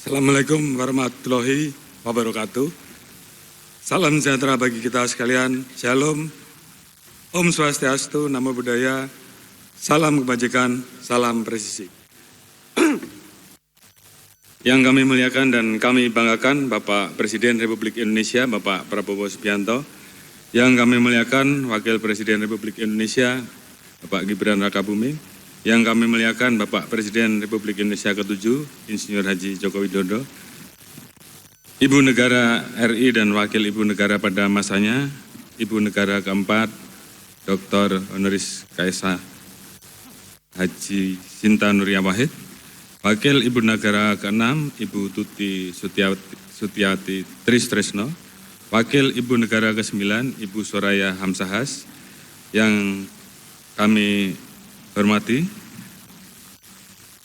Assalamualaikum warahmatullahi wabarakatuh. Salam sejahtera bagi kita sekalian. Shalom. Om Swastiastu, Namo Buddhaya. Salam kebajikan, salam presisi. Yang kami muliakan dan kami banggakan Bapak Presiden Republik Indonesia, Bapak Prabowo Subianto. Yang kami muliakan Wakil Presiden Republik Indonesia, Bapak Gibran Rakabuming. Yang kami muliakan Bapak Presiden Republik Indonesia ke-7, Insinyur Haji Joko Widodo. Ibu Negara RI dan Wakil Ibu Negara pada masanya, Ibu Negara ke-4, Dr. Honoris Causa Haji Sinta Nuria Wahid. Wakil Ibu Negara ke-6, Ibu Tuti Sutiati Tristresno. Wakil Ibu Negara ke-9, Ibu Soraya Hamsahas. Yang kami hormati,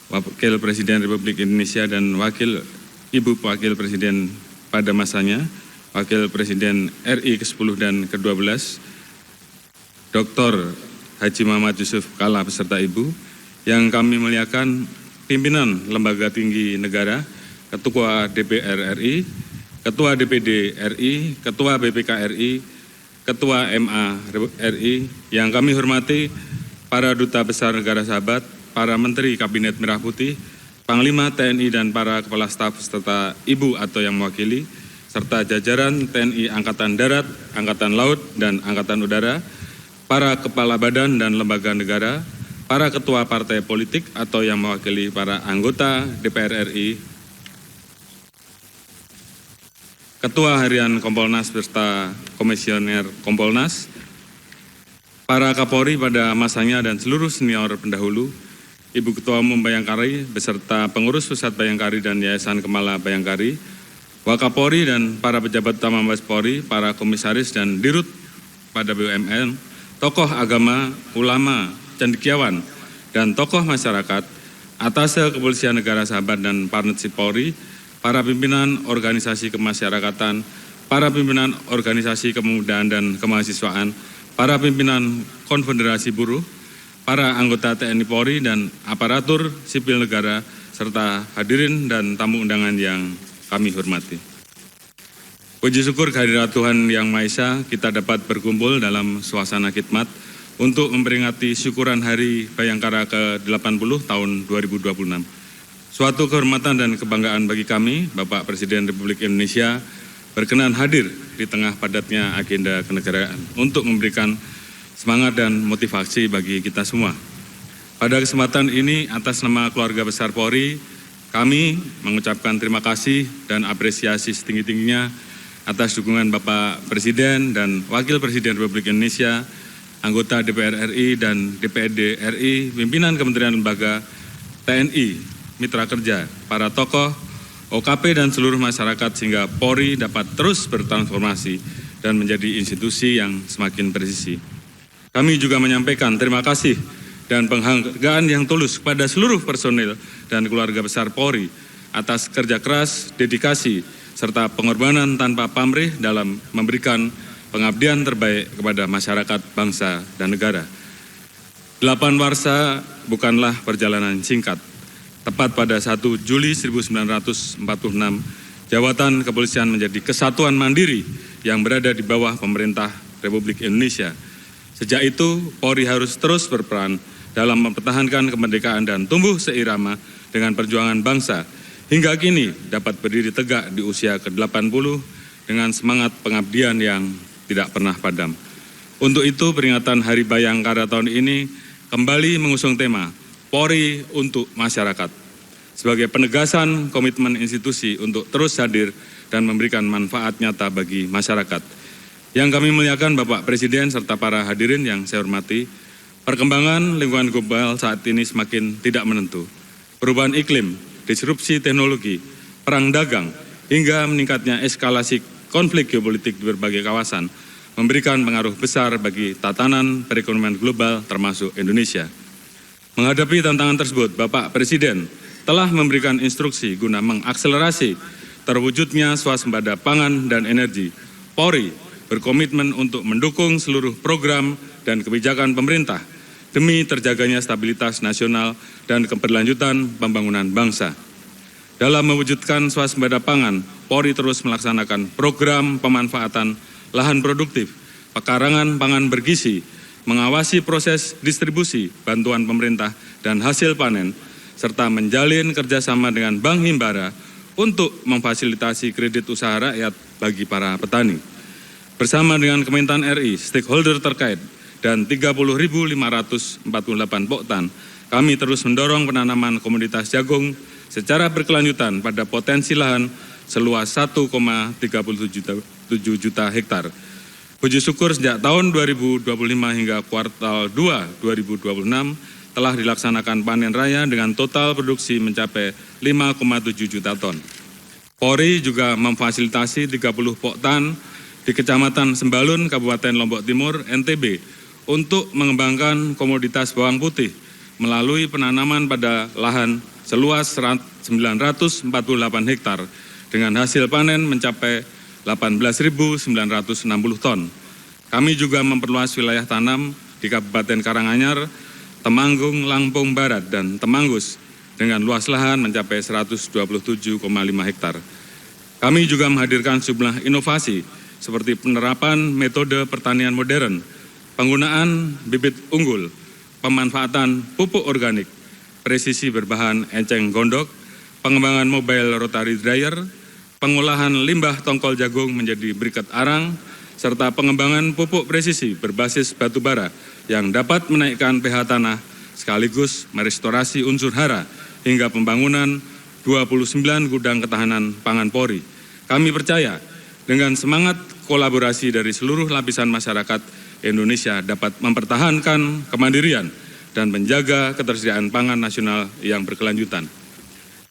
Wakil Presiden Republik Indonesia dan Ibu Wakil Presiden pada masanya, Wakil Presiden RI ke-10 dan ke-12, Dr. Haji Muhammad Yusuf Kalla beserta Ibu. Yang kami muliakan pimpinan Lembaga Tinggi Negara, Ketua DPR RI, Ketua DPD RI, Ketua BPK RI, Ketua MA RI, yang kami hormati para Duta Besar Negara Sahabat, para Menteri Kabinet Merah Putih, Panglima TNI dan para Kepala Staf serta Ibu atau yang mewakili, serta jajaran TNI Angkatan Darat, Angkatan Laut, dan Angkatan Udara, para Kepala Badan dan Lembaga Negara, para ketua partai politik atau yang mewakili para anggota DPR RI, Ketua Harian Kompolnas beserta Komisioner Kompolnas, para Kapolri pada masanya dan seluruh senior pendahulu, Ibu Ketua Umum Bayangkari beserta pengurus Pusat Bayangkari dan Yayasan Kemala Bayangkari, Wakapolri dan para pejabat utama Mabes Polri, para komisaris dan dirut pada BUMN, tokoh agama, ulama, cendekiawan, dan tokoh masyarakat, Atase Kepolisian Negara Sahabat dan Partnership Polri, para pimpinan organisasi kemasyarakatan, para pimpinan organisasi kepemudaan dan kemahasiswaan, para pimpinan konfederasi buruh, para anggota TNI Polri dan aparatur sipil negara, serta hadirin dan tamu undangan yang kami hormati. Puji syukur kehadirat Tuhan Yang Maha Esa, kita dapat berkumpul dalam suasana khidmat untuk memperingati syukuran Hari Bayangkara ke-80 tahun 2026. Suatu kehormatan dan kebanggaan bagi kami, Bapak Presiden Republik Indonesia berkenan hadir di tengah padatnya agenda kenegaraan untuk memberikan semangat dan motivasi bagi kita semua. Pada kesempatan ini, atas nama keluarga besar Polri, kami mengucapkan terima kasih dan apresiasi setinggi-tingginya atas dukungan Bapak Presiden dan Wakil Presiden Republik Indonesia, anggota DPR RI dan DPD RI, pimpinan Kementerian Lembaga, TNI, mitra kerja, para tokoh, OKP dan seluruh masyarakat sehingga Polri dapat terus bertransformasi dan menjadi institusi yang semakin presisi. Kami juga menyampaikan terima kasih dan penghargaan yang tulus kepada seluruh personil dan keluarga besar Polri atas kerja keras, dedikasi, serta pengorbanan tanpa pamrih dalam memberikan pengabdian terbaik kepada masyarakat, bangsa, dan negara. 8 warsa bukanlah perjalanan singkat. Tepat pada 1 Juli 1946, jabatan kepolisian menjadi kesatuan mandiri yang berada di bawah pemerintah Republik Indonesia. Sejak itu, Polri harus terus berperan dalam mempertahankan kemerdekaan dan tumbuh seirama dengan perjuangan bangsa, hingga kini dapat berdiri tegak di usia ke-80 dengan semangat pengabdian yang tidak pernah padam. Untuk itu, peringatan Hari Bayangkara tahun ini kembali mengusung tema Polri untuk Masyarakat sebagai penegasan komitmen institusi untuk terus hadir dan memberikan manfaat nyata bagi masyarakat. Yang kami muliakan Bapak Presiden serta para hadirin yang saya hormati, perkembangan lingkungan global saat ini semakin tidak menentu. Perubahan iklim, disrupsi teknologi, perang dagang, hingga meningkatnya eskalasi konflik geopolitik di berbagai kawasan memberikan pengaruh besar bagi tatanan perekonomian global termasuk Indonesia. Menghadapi tantangan tersebut, Bapak Presiden telah memberikan instruksi guna mengakselerasi terwujudnya swasembada pangan dan energi. Polri berkomitmen untuk mendukung seluruh program dan kebijakan pemerintah demi terjaganya stabilitas nasional dan keberlanjutan pembangunan bangsa. Dalam mewujudkan swasembada pangan, Polri terus melaksanakan program pemanfaatan lahan produktif, pekarangan pangan bergizi, mengawasi proses distribusi bantuan pemerintah dan hasil panen, serta menjalin kerjasama dengan Bank Himbara untuk memfasilitasi kredit usaha rakyat bagi para petani. Bersama dengan Kementan RI, stakeholder terkait, dan 30.548 poktan, kami terus mendorong penanaman komoditas jagung secara berkelanjutan pada potensi lahan seluas 1,37 juta hektar. Puji syukur sejak tahun 2025 hingga kuartal 2 2026 telah dilaksanakan panen raya dengan total produksi mencapai 5,7 juta ton. Polri juga memfasilitasi 30 poktan di Kecamatan Sembalun, Kabupaten Lombok Timur, NTB, untuk mengembangkan komoditas bawang putih melalui penanaman pada lahan seluas 948 hektar dengan hasil panen mencapai 18.960 ton. Kami juga memperluas wilayah tanam di Kabupaten Karanganyar, Temanggung, Lampung Barat, dan Temanggus dengan luas lahan mencapai 127,5 hektar. Kami juga menghadirkan sejumlah inovasi seperti penerapan metode pertanian modern, penggunaan bibit unggul, pemanfaatan pupuk organik, presisi berbahan enceng gondok, pengembangan mobile rotary dryer, pengolahan limbah tongkol jagung menjadi briket arang, serta pengembangan pupuk presisi berbasis batu bara yang dapat menaikkan pH tanah sekaligus merestorasi unsur hara hingga pembangunan 29 gudang ketahanan pangan Polri. Kami percaya dengan semangat kolaborasi dari seluruh lapisan masyarakat Indonesia dapat mempertahankan kemandirian dan menjaga ketersediaan pangan nasional yang berkelanjutan.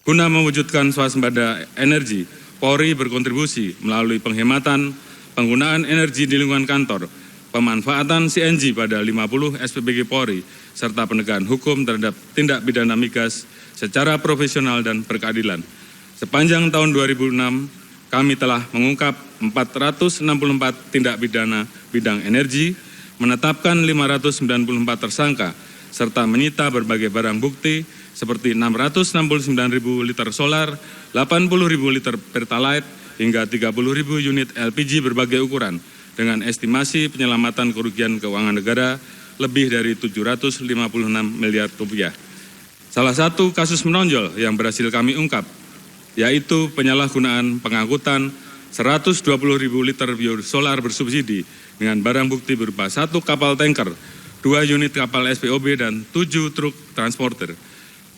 Guna mewujudkan swasembada energi, Polri berkontribusi melalui penghematan penggunaan energi di lingkungan kantor, pemanfaatan CNG pada 50 SPBG Polri, serta penegakan hukum terhadap tindak pidana migas secara profesional dan berkeadilan. Sepanjang tahun 2006, kami telah mengungkap 464 tindak pidana bidang energi, menetapkan 594 tersangka, serta menyita berbagai barang bukti seperti 669.000 liter solar, 80.000 liter pertalite, hingga 30.000 unit LPG berbagai ukuran, dengan estimasi penyelamatan kerugian keuangan negara lebih dari 756 miliar rupiah. Salah satu kasus menonjol yang berhasil kami ungkap, yaitu penyalahgunaan pengangkutan 120.000 liter biosolar bersubsidi dengan barang bukti berupa 1 kapal tanker, 2 unit kapal SPOB, dan 7 truk transporter.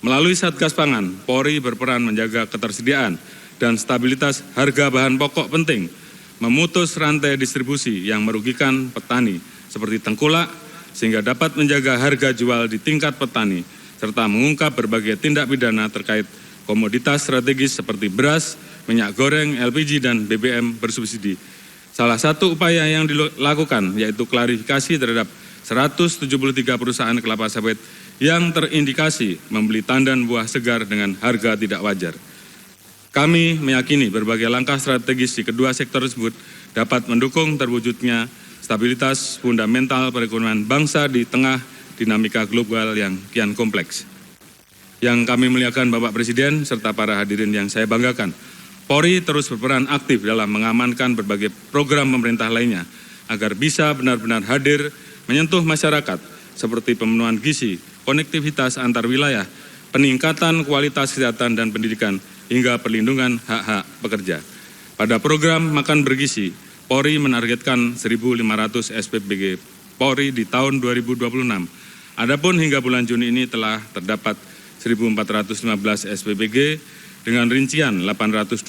Melalui Satgas Pangan, Polri berperan menjaga ketersediaan dan stabilitas harga bahan pokok penting, memutus rantai distribusi yang merugikan petani seperti tengkulak, sehingga dapat menjaga harga jual di tingkat petani, serta mengungkap berbagai tindak pidana terkait komoditas strategis seperti beras, minyak goreng, LPG, dan BBM bersubsidi. Salah satu upaya yang dilakukan yaitu klarifikasi terhadap 173 perusahaan kelapa sawit yang terindikasi membeli tandan buah segar dengan harga tidak wajar. Kami meyakini berbagai langkah strategis di kedua sektor tersebut dapat mendukung terwujudnya stabilitas fundamental perekonomian bangsa di tengah dinamika global yang kian kompleks. Yang kami muliakan Bapak Presiden serta para hadirin yang saya banggakan, Polri terus berperan aktif dalam mengamankan berbagai program pemerintah lainnya agar bisa benar-benar hadir menyentuh masyarakat seperti pemenuhan gizi, konektivitas antar wilayah, peningkatan kualitas kesehatan dan pendidikan, hingga perlindungan hak-hak pekerja. Pada program Makan Bergizi, Polri menargetkan 1.500 SPBG Polri di tahun 2026. Adapun hingga bulan Juni ini telah terdapat 1.415 SPBG dengan rincian 828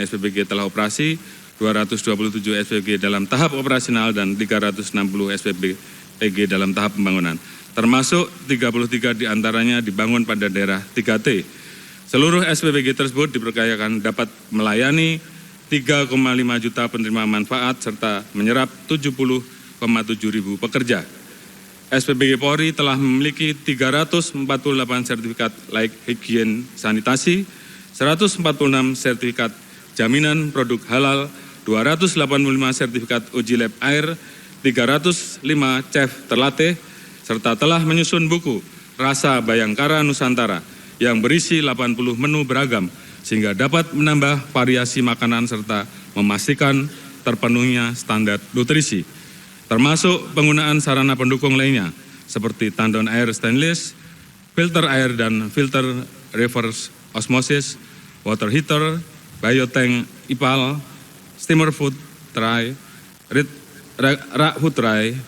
SPBG telah operasi, 227 SPBG dalam tahap operasional, dan 360 SPBG dalam tahap pembangunan. Termasuk 33 diantaranya dibangun pada daerah 3T. Seluruh SPBG tersebut diperkirakan dapat melayani 3,5 juta penerima manfaat serta menyerap 70,7 ribu pekerja. SPBG Polri telah memiliki 348 sertifikat layak higien sanitasi, 146 sertifikat jaminan produk halal, 285 sertifikat uji lab air, 305 chef terlatih, serta telah menyusun buku Rasa Bayangkara Nusantara yang berisi 80 menu beragam sehingga dapat menambah variasi makanan serta memastikan terpenuhnya standar nutrisi, termasuk penggunaan sarana pendukung lainnya seperti tandon air stainless, filter air dan filter reverse osmosis, water heater, biotank IPAL, steamer food tray, rak food tray,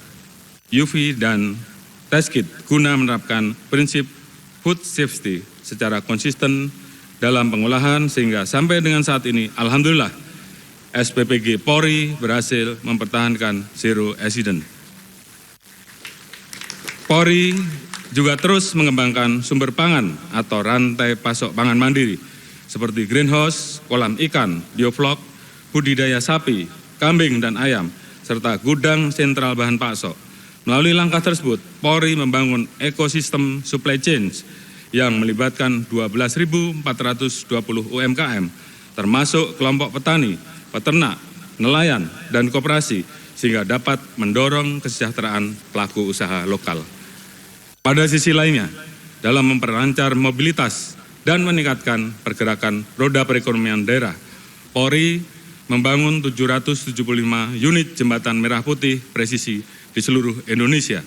UV dan test kit guna menerapkan prinsip food safety secara konsisten dalam pengolahan sehingga sampai dengan saat ini alhamdulillah SPPG Polri berhasil mempertahankan zero accident. Polri juga terus mengembangkan sumber pangan atau rantai pasok pangan mandiri seperti greenhouse, kolam ikan, bioflok, budidaya sapi, kambing dan ayam, serta gudang sentral bahan pasok. Melalui langkah tersebut, Polri membangun ekosistem supply chain yang melibatkan 12.420 UMKM, termasuk kelompok petani, peternak, nelayan, dan koperasi, sehingga dapat mendorong kesejahteraan pelaku usaha lokal. Pada sisi lainnya, dalam memperlancar mobilitas dan meningkatkan pergerakan roda perekonomian daerah, Polri membangun 775 unit jembatan merah putih presisi di seluruh Indonesia,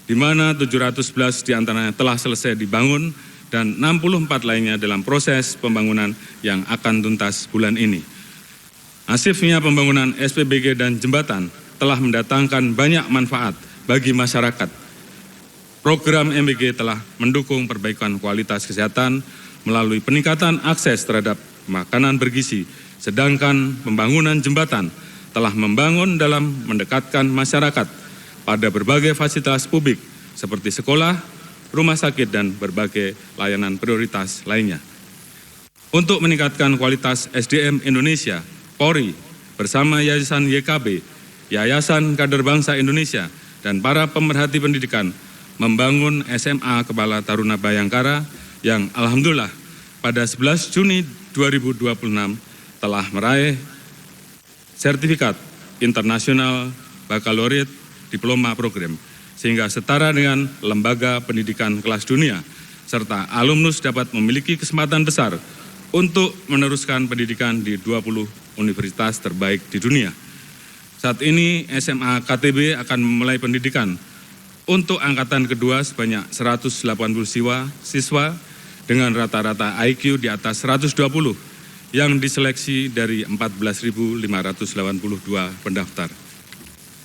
di mana 711 diantaranya telah selesai dibangun dan 64 lainnya dalam proses pembangunan yang akan tuntas bulan ini. Masifnya pembangunan SPBG dan jembatan telah mendatangkan banyak manfaat bagi masyarakat. Program MBG telah mendukung perbaikan kualitas kesehatan melalui peningkatan akses terhadap makanan bergizi, sedangkan pembangunan jembatan telah membangun dalam mendekatkan masyarakat pada berbagai fasilitas publik seperti sekolah, rumah sakit, dan berbagai layanan prioritas lainnya. Untuk meningkatkan kualitas SDM Indonesia, Polri bersama Yayasan YKB, Yayasan Kader Bangsa Indonesia, dan para pemerhati pendidikan membangun SMA Kepala Taruna Bayangkara yang alhamdulillah pada 11 Juni 2026 telah meraih sertifikat internasional bakalaureat diploma program, sehingga setara dengan lembaga pendidikan kelas dunia, serta alumnus dapat memiliki kesempatan besar untuk meneruskan pendidikan di 20 universitas terbaik di dunia. Saat ini SMA KTB akan memulai pendidikan untuk angkatan kedua sebanyak 180 siswa dengan rata-rata IQ di atas 120 yang diseleksi dari 14.582 pendaftar.